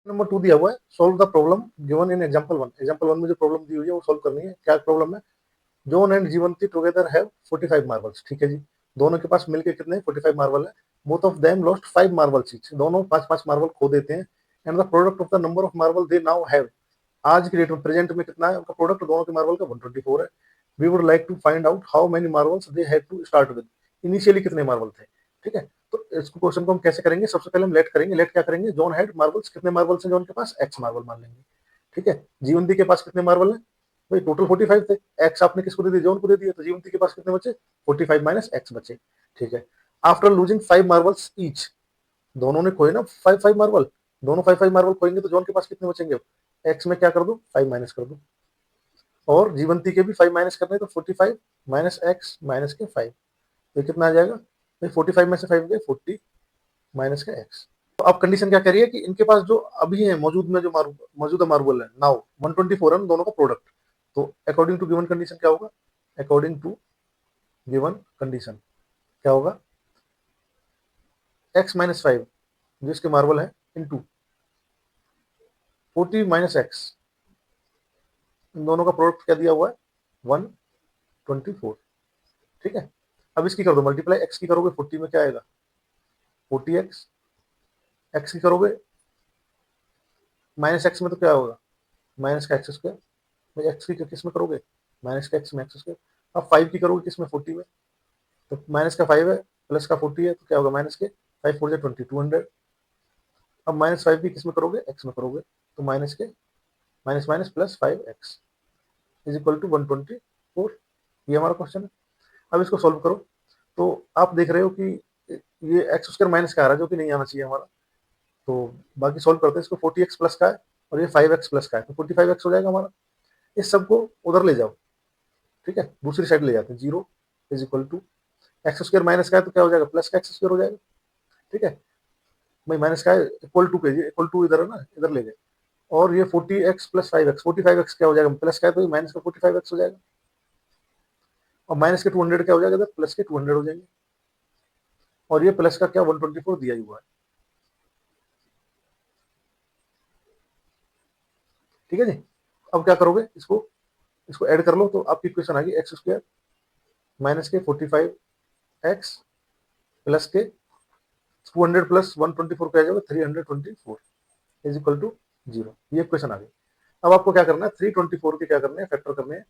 Number 2 दिया हुआ है, solve the problem given in example 1। Example 1 में जो प्रॉब्लम दी हुई है वो सॉल्व करनी है। क्या प्रॉब्लम है? John and Jivanti together have 45 marbles. ठीक है जी, दोनों के पास मिलके कितने 45 मार्बल है। Both of them lost 5 marbles each, दोनों 5-5 मार्बल खो देते हैं। And the product of the number of marble they now have, आज की डेट में प्रेजेंट में कितना है उनका प्रोडक्ट दोनों के मार्बल का 124 है। We would like to find out how many marbles they had to start with, initially कितने मार्बल थे। ठीक है, तो इस क्वेश्चन को हम कैसे करेंगे? सबसे पहले हम लेट करेंगे। लेट क्या करेंगे? जॉन हैड मार्बल्स, कितने मार्बल्स हैं जॉन के पास? एक्स मार्बल मान लेंगे। ठीक है, जीवंती के पास कितने मार्बल है? भाई टोटल 45 थे, एक्स आपने किसको दे दिया? जॉन को दे दिया, तो जीवंती के पास कितने बचे? 45 माइनस एक्स बचे। ठीक है, आफ्टर लूजिंग 5 मार्बल्स ईच, दोनों ने खोए ना 5-5 मार्बल, दोनों 5-5 मार्बल खोएंगे तो जॉन के पास कितने बचेंगे? एक्स में क्या कर दो? 5 माइनस कर दो, और जीवंती के भी 5 माइनस करने, तो 45 माइनस एक्स माइनस के 5, तो कितना आ जाएगा भाई? 45 में से 5 गए 40 माइनस का एक्स। तो अब कंडीशन क्या कह रही है कि इनके पास जो अभी है मौजूद में जो मौजूदा मार्बल है नाउ 124 है दोनों का प्रोडक्ट। तो अकॉर्डिंग टू गिवन कंडीशन क्या होगा? अकॉर्डिंग टू गिवन कंडीशन क्या होगा? एक्स माइनस 5 जो इसके मार्बल है इंटू 40 माइनस एक्स, इन दोनों का प्रोडक्ट क्या दिया हुआ है? 124। ठीक है, अब इसकी कर दो मल्टीप्लाई, एक्स की करोगे 40 में क्या आएगा? 40 एक्स, एक्स की करोगे माइनस एक्स में तो क्या होगा? माइनस का एक्स स्क्वायर। भाई एक्स की किस में करोगे? माइनस का एक्स में एक्स स्क्वायर। अब 5 की करोगे किस में? 40 में, तो माइनस का 5 है प्लस का 40 है, तो क्या होगा? माइनस के 5 4 20, 200। अब माइनस 5 भी किस में करोगे? एक्स में करोगे, तो माइनस के minus minus plus 5x is equal to 124। ये हमारा क्वेश्चन है। अब इसको सॉल्व करो, तो आप देख रहे हो कि ये एक्स स्क्वायर माइनस का आ रहा है जो कि नहीं आना चाहिए हमारा। तो बाकी सॉल्व करते हैं इसको। 40x प्लस का है और ये 5x प्लस का है, तो 45x हो जाएगा हमारा। इस सबको उधर ले जाओ। ठीक है, दूसरी साइड ले जाते हैं। 0 is equal to x square minus का है तो क्या हो जाएगा? प्लस का एक्स स्क्वायर हो जाएगा। ठीक है, भाई माइनस का है इक्वल टू के, इक्वल टू इधर है ना, इधर ले गए। और ये 40x प्लस 5x, 45x क्या हो जाएगा? प्लस का है तो माइनस का 45x हो जाएगा। और माइनस के 200 क्या हो जाएगा? इधर प्लस के 200 हो जाएंगे। और ये प्लस का क्या 124 दिया ही हुआ है। ठीक है जी, अब क्या करोगे? इसको इसको ऐड कर लो, तो आपकी इक्वेशन आ गई एक्स स्क्वायर माइनस के 45x प्लस के 200 प्लस 124 क्या आ जाएगा? 324 इज इक्वल टू 0। ये इक्वेशन आ गई। अब आपको क्या करना है? 324 के क्या करने हैं? फैक्टर करने हैं।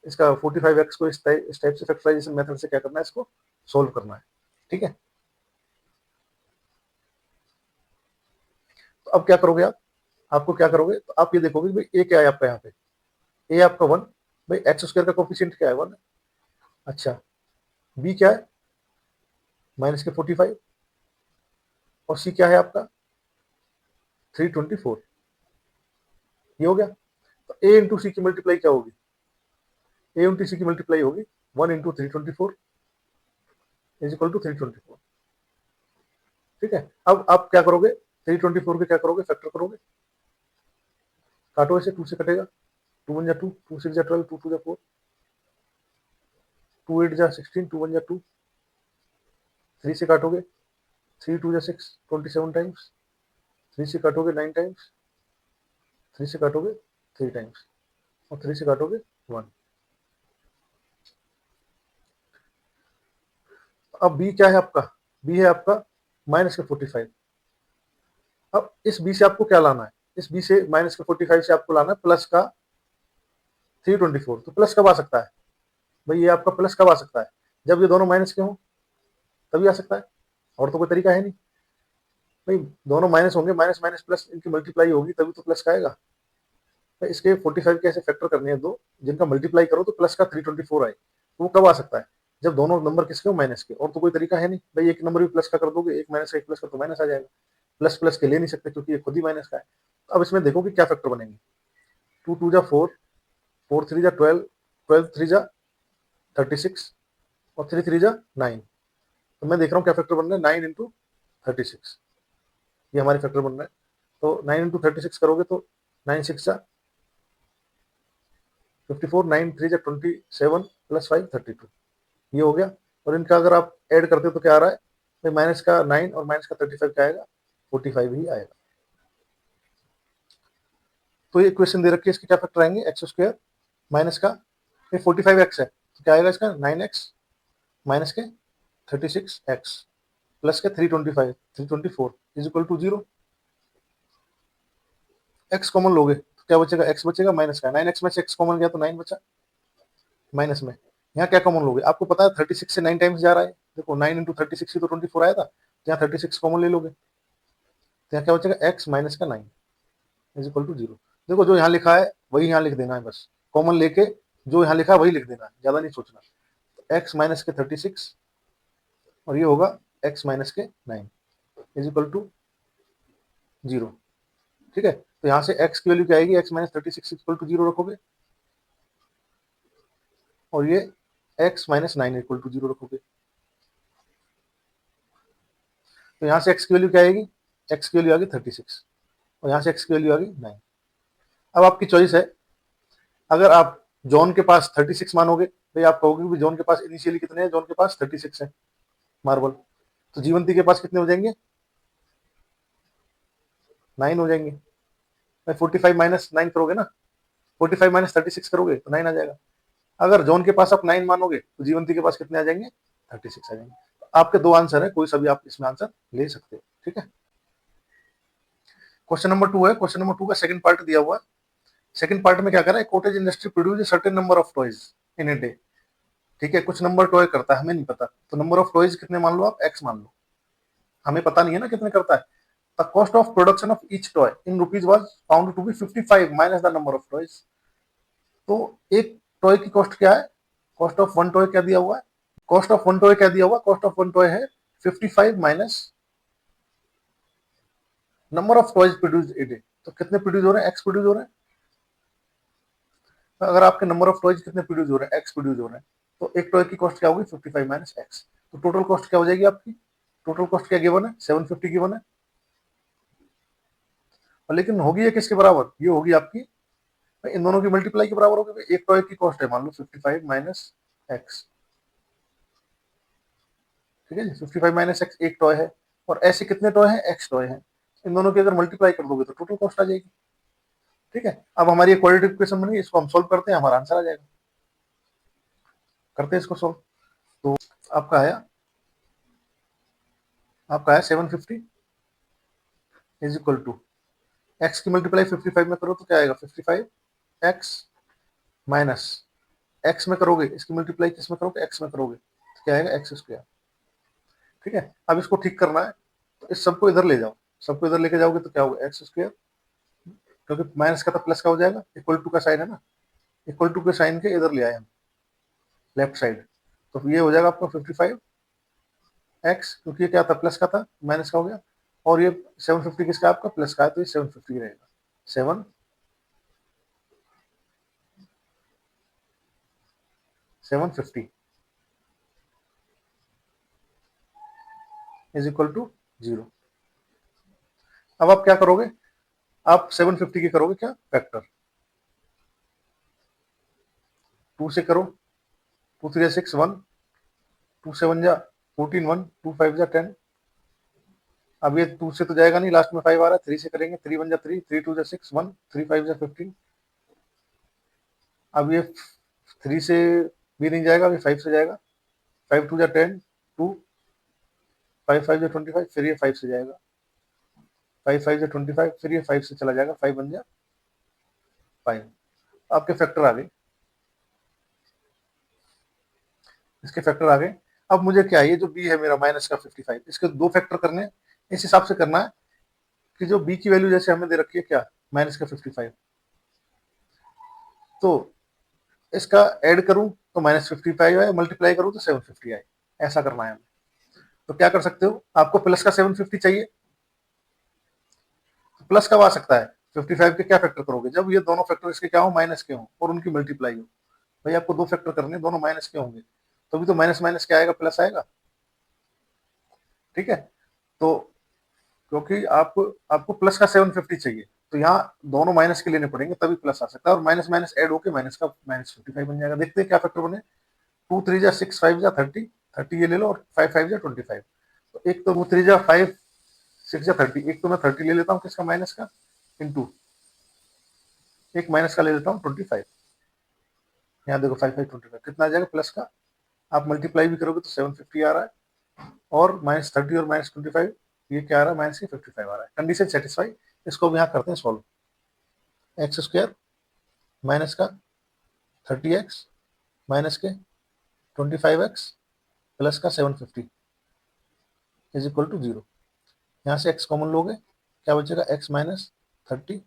इसका 45x को इस टाइप से फैक्टराइजेशन मेथड से क्या करना है? इसको सोल्व करना है। ठीक है, तो अब क्या करोगे आप? आपको क्या करोगे? तो आप ये देखोगे भाई ए क्या है आपका यहाँ पे? ए आपका 1। भाई एक्स स्क्वायर का कोफिशिएंट क्या है? 1। अच्छा, बी क्या है? माइनस के 45। और सी क्या है आपका? 324। ये हो गया। तो ए इंटू सी की मल्टीप्लाई क्या होगी? ए इंटू सी की मल्टीप्लाई होगी 1 इंटू 324 इज इक्वल टू 324। ठीक है, अब आप क्या करोगे? 324 के क्या करोगे? फैक्टर करोगे। काटो इसे, 2 से कटेगा। 2 1 जा 2, 2 6 जा 12, 2 2 जा 4, 2 8 जा 16, 2 1 जा 2। 3 से काटोगे, 3 2 जा 6, 27 टाइम्स। 3 से काटोगे 9 टाइम्स। 3 से काटोगे 3 टाइम्स। और 3 से काटोगे 1। अब बी क्या है आपका? बी है आपका माइनस के 45। अब इस बी से आपको क्या लाना है? इस बी से माइनस के 45 से आपको लाना है प्लस का 324। तो प्लस कब आ सकता है भाई? ये आपका प्लस कब आ सकता है? जब ये दोनों माइनस के हों तभी आ सकता है, और तो कोई तरीका है नहीं। भाई दोनों माइनस होंगे, माइनस माइनस प्लस इनकी मल्टीप्लाई होगी तभी तो प्लस का आएगा। तो इसके 45 के ऐसे फैक्टर करने हैं दो, जिनका मल्टीप्लाई करो तो प्लस का 324 आए। तो वो कब आ सकता है? जब दोनों नंबर किसके हो? माइनस के, और तो कोई तरीका है नहीं। भाई एक नंबर भी प्लस का कर दोगे, एक माइनस का एक प्लस का, तो माइनस आ जाएगा। प्लस प्लस के ले नहीं सकते क्योंकि ये खुद ही माइनस का है। तो अब इसमें देखो कि क्या फैक्टर बनेंगे। 2 2 जा 4, 4 3 जा 12, 12 3 जा 36, और 3 3 जा 9। तो मैं देख रहा हूँ क्या फैक्टर बन रहा है? 9 इंटू 36, ये हमारे फैक्टर बन रहा है। तो 9 इंटू 36 करोगे तो 9 6 जा 54, 9 3 जा 27 प्लस 5 32, ये हो गया। और इनका अगर आप ऐड करते हो तो क्या आ रहा है? तो माइनस का 9 और माइनस का 35 क्या आएगा? 45 ही आएगा। तो ये इक्वेशन दे रखी है, इसके क्या फैक्टर आएंगे, एक्स स्क्वायर माइनस का ये 45x है तो क्या आएगा इसका 9x माइनस के 36x प्लस के 325 324 is equal to 0। x common लोगे तो क्या बचेगा, x बचेगा माइनस का 9x में से x कॉमन गया तो 9 बचा माइनस में। यहाँ क्या कॉमन लोगे, आपको पता है 36 से 9 टाइम्स जा रहा है, देखो 9 इंटू 36 ही तो 24 आया था, तो यहाँ 36 कॉमन ले लोगे तो यहाँ क्या बचेगा x माइनस का 9 इज इक्वल टू 0। देखो जो यहाँ लिखा है वही यहाँ लिख देना है, बस कॉमन लेके जो यहाँ लिखा है वही लिख देना है, ज्यादा नहीं सोचना। तो x माइनस के 36 और ये होगा x माइनस के 9 इज इक्वल टू 0। ठीक है, तो यहाँ से x की वैल्यू क्या आएगी, x माइनस 36 इक्वल टू 0 रखोगे और ये x माइनस 9 इक्वल टू 0 रखोगे, तो यहाँ से x की वैल्यू क्या आएगी, x की वैल्यू आ गई 36 और यहाँ से x की वैल्यू आ गई 9। अब आपकी चॉइस है, अगर आप जॉन के पास 36 मानोगे तो आप कहोगे कि जॉन के पास इनिशियली कितने हैं, जॉन के पास 36 है मार्बल, तो जीवंती के पास कितने हो जाएंगे, 9 हो जाएंगे। 45 माइनस 9 करोगे ना, 45 माइनस 36 करोगे तो 9 आ जाएगा। अगर जॉन के पास आप 9 मानोगे तो जीवंती के पास कितने आ जाएंगे, 36 आ जाएंगे। तो आपके दो आंसर है, कोई सा भी आप इसमें आंसर ले सकते हो। ठीक है, क्वेश्चन नंबर 2 है, क्वेश्चन नंबर 2 का सेकंड पार्ट दिया हुआ है। सेकंड पार्ट में क्या कर रहा है, cottage industry produce certain number of toys in a day. ठीक है, कुछ नंबर टॉय करता है, हमें नहीं पता, तो नंबर ऑफ टॉयज कितने मान लो आप, एक्स मान लो, हमें पता नहीं है ना कितने करता है। The cost of production of each toy in rupees was found to be 55 minus the number of toys. तो एक टॉय की कॉस्ट क्या है, कॉस्ट ऑफ वन टॉय क्या दिया हुआ है, कॉस्ट ऑफ वन टॉय क्या दिया हुआ, कॉस्ट ऑफ वन टॉय है 55 minus number of toys produce a day. तो कितने प्रोड्यूस हो रहे हैं, एक्स प्रोड्यूस हो रहे हैं। तो अगर आपके नंबर ऑफ टॉयज कितने प्रोड्यूस हो रहे हैं, एक्स प्रोड्यूस हो रहे हैं, तो एक टॉय की कॉस्ट क्या होगी 55 माइनस एक्स, तो टोटल कॉस्ट क्या हो जाएगी आपकी, टोटल कॉस्ट क्या गिवन है 750 गिवन है। और लेकिन होगी ये किसके बराबर, ये होगी आपकी इन दोनों की मल्टीप्लाई के बराबर होगी। एक टॉय की कॉस्ट है मान लो 55 माइनस एक्स, ठीक है जी, 55 माइनस एक्स एक टॉय है और ऐसे कितने टॉय हैं, एक्स टॉय हैं, इन दोनों की अगर मल्टीप्लाई कर दोगे तो टोटल कॉस्ट आ जाएगी। ठीक है, अब हमारी एक क्वाड्रेटिक इक्वेशन बनी, इसको हम सोल्व करते हैं, हमारा आंसर आ जाएगा। करते हैं इसको सोल्व, तो आपका आया, आपका है 750 इज इक्वल टू एक्स की मल्टीप्लाई 55 में करो तो क्या आएगा 55 एक्स माइनस एक्स में करोगे, इसकी मल्टीप्लाई किस में करोगे, एक्स में करोगे तो क्या आएगा एक्स स्क्वायर। ठीक है, अब इसको ठीक करना है तो इस सबको इधर ले जाओ, सबको इधर लेके जाओगे तो क्या होगा एक्स स्क्वायर, क्योंकि माइनस का तो प्लस का हो जाएगा, इक्वल टू का साइन है ना, इक्वल टू के साइन के इधर ले आए हम लेफ्ट साइड, तो ये हो जाएगा आपका 55 एक्स, क्योंकि ये क्या था प्लस का था माइनस का हो गया, और ये 750 किसका आपका प्लस का है, तो ये 750 रहेगा 750 इज इक्वल टू 0। अब आप क्या करोगे, आप 750 की करोगे क्या फैक्टर, 2 से करो, 2 3 6 1, 2 7 जा 14 1, 2 5 जा 10। अब ये 2 से तो जाएगा नहीं, लास्ट में 5 आ रहा है, 3 से करेंगे, 3 1 जा 3, 3 2 जा 6 1, 3 5 जा 15। अब ये 3 से भी नहीं जाएगा, अभी 5 से जाएगा, 5 2 जा 10, 2 5 5 जा 25, फिर ये 5 से जाएगा, 5 5 जा 25, फिर ये 5 से चला जाएगा, 5 1 जा 5। आपके फैक्टर आ गए, इसके फैक्टर आ गए। अब मुझे क्या है, ये जो बी है मेरा माइनस का 55, इसके दो फैक्टर करने हैं, इस हिसाब से करना है कि जो बी की वैल्यू जैसे हमें दे रखी है क्या माइनस का 55, तो इसका ऐड करूं तो माइनस 55 आए, मल्टीप्लाई करूं तो 750 आए, ऐसा करना है हमें। तो क्या कर सकते हो, आपको प्लस का 750 चाहिए, तो प्लस कब आ सकता है 55 के क्या फैक्टर करोगे, जब ये दोनों फैक्टर इसके क्या हो माइनस के हो और उनकी मल्टीप्लाई हो। भाई आपको दो फैक्टर करने, दोनों माइनस के होंगे, तभी तो माइनस माइनस क्या आएगा प्लस आएगा। ठीक है, तो क्योंकि आपको आपको प्लस का 750 चाहिए, तो यहाँ दोनों माइनस के लेने पड़ेंगे तभी प्लस आ सकता है, और माइनस माइनस ऐड होके माइनस का माइनस 55 बन जाएगा। देखते हैं क्या फैक्टर बने, 2 3 जा 6 5 जा 30, 30 ये ले लो, और 5 5 जा 25। तो एक तो 2 3 जा 5 6 जा 30, एक तो मैं 30 ले लेता हूँ किसका माइनस का, इंटू एक माइनस का ले लेता हूँ 25, यहाँ देखो 5 5 25 कितना आ जाएगा प्लस का, आप मल्टीप्लाई भी करोगे तो 750 आ रहा है, और -30 और -25 ये क्या आ रहा है, -55 आ रहा है। Condition satisfy. इसको भी यहाँ करते हैं सॉल्व। एक्स स्क्वायर माइनस का 30x माइनस के 25x प्लस का 750 इज इक्वल टू 0। यहाँ से x कॉमन लोगे, क्या बचेगा, x माइनस 30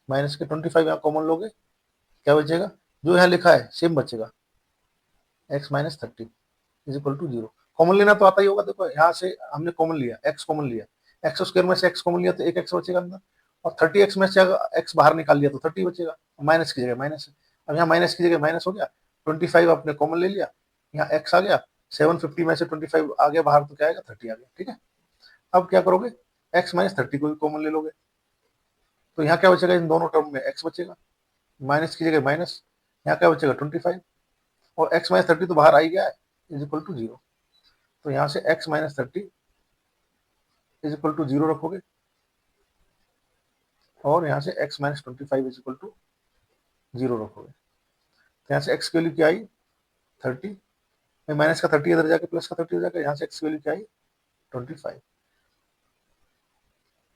माइनस के 25 यहाँ कॉमन लोगे, क्या बचेगा, जो यहाँ लिखा है सेम बचेगा, x minus 30 is equal to 0। Common लेना तो आता ही होगा, देखो यहाँ से हमने कॉमन लिया, x कॉमन लिया, एक्स स्क्वायर में से x कॉमन लिया तो एक x बचेगा अंदर, और 30x में से अगर x बाहर निकाल लिया तो 30 बचेगा, माइनस की जगह माइनस है। अब यहाँ माइनस की जगह माइनस हो गया, 25 आपने कॉमन ले लिया, यहाँ x आ गया, 750 में से 25 आ गया बाहर तो क्या आएगा, 30 आ गया, ठीक है। अब क्या करोगे, x माइनस 30 को भी कॉमन ले लोगे, तो यहाँ क्या बचेगा, इन दोनों टर्म में x बचेगा, माइनस की जगह माइनस, यहाँ क्या बचेगा 25, और x माइनस 30 तो बाहर आ ही गया है, इज इक्वल टू 0। तो यहाँ से x minus 30 is equal to 0 रखोगे, और यहाँ से x minus 25 is equal to 0 रखोगे, तो यहाँ से x की वैल्यू क्या आई, 30, माइनस का 30 इधर जाके प्लस का 30 हो जाएगा, यहाँ से x की वैल्यू क्या आई, 25,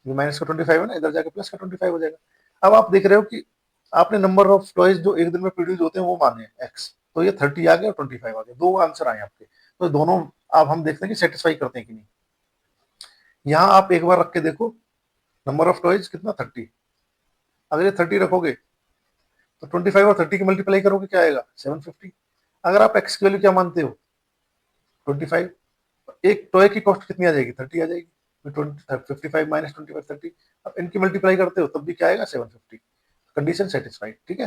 ये माइनस का 25 है ना, इधर जाके प्लस का 25 हो जाएगा। अब आप देख रहे हो कि आपने नंबर ऑफ टॉयज जो एक दिन में प्रोड्यूस होते हैं वो माने x, तो ये 30 आ गया और 25 आ गया, दो आंसर आए आपके, तो दोनों अब हम देखते हैं कि सेटिस्फाई करते हैं कि नहीं। यहाँ आप एक बार रख के देखो, नंबर ऑफ टॉयज कितना 30, अगर ये 30 रखोगे तो 25 और 30 की मल्टीप्लाई करोगे क्या आएगा, 750। अगर आप x की वैल्यू क्या मानते हो, 25, एक टॉय की कॉस्ट कितनी आ जाएगी, 30 आ जाएगी, 55 माइनस 25 30, अब इनकी मल्टीप्लाई करते हो तब भी क्या आएगा, 750। कंडीशन सेटिस्फाइड, ठीक है।